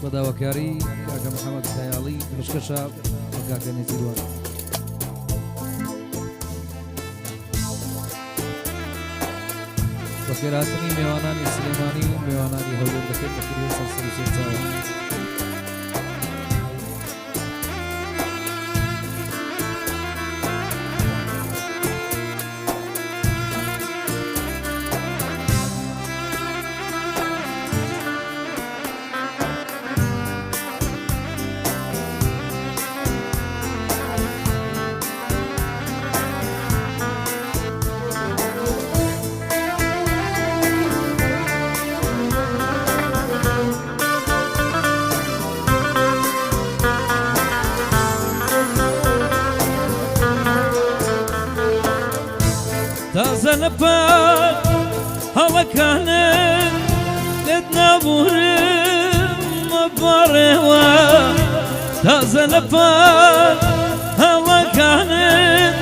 بەداوەکاری کاکە محەممەد خەیاڵی مشکەشە کاکەنێتی دووان بەخێرهاتنی میوانانی سلێمانی و میوانانی هەولێر دەکەین بە کردوی سەرسەری سێرچاوە تازە لەپات هەڵەکانت لێت نابورم مەپەڕێوە تازە لەپات هەڵەکانت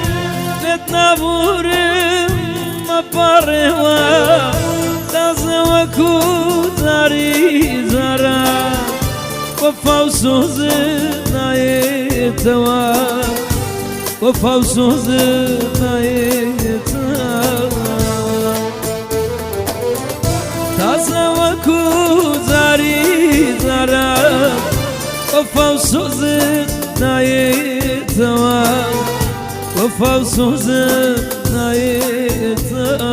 لێت نابورم مەپەڕێوە تازە وەکو زاری زارە وەفا و سۆزت نایێتەوە وەفا و سۆزت نایێتەوە تازە وەکو زاری زارە وەفا و سۆزت نایێتەوە وەفا و سۆزت نایێتەوە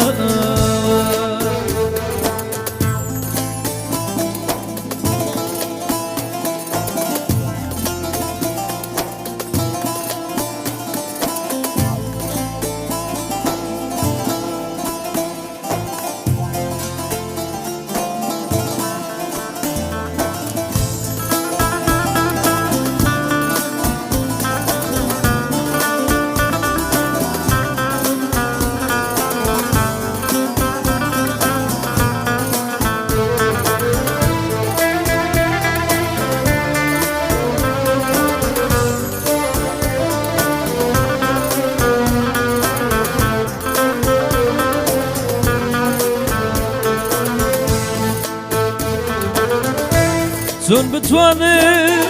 چۆن بتوانم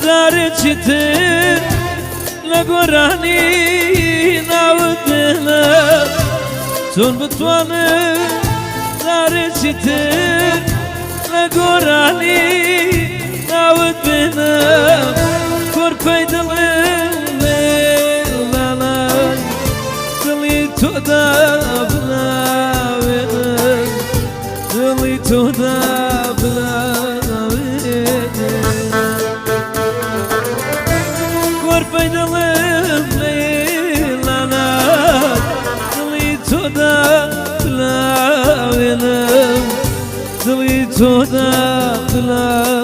جارێکی تر لە گۆرانی ناوت بێنم چۆن بتوانم جارێکی تر لە گۆرانی ناوت بێنم کۆرپەی دڵم لێڵانای دڵی تۆدا بناوێنم دڵی تۆدا کۆرپەی دڵم لێڵانات دڵی تۆدا بلاوێنم دڵی تۆدا بلاوێنم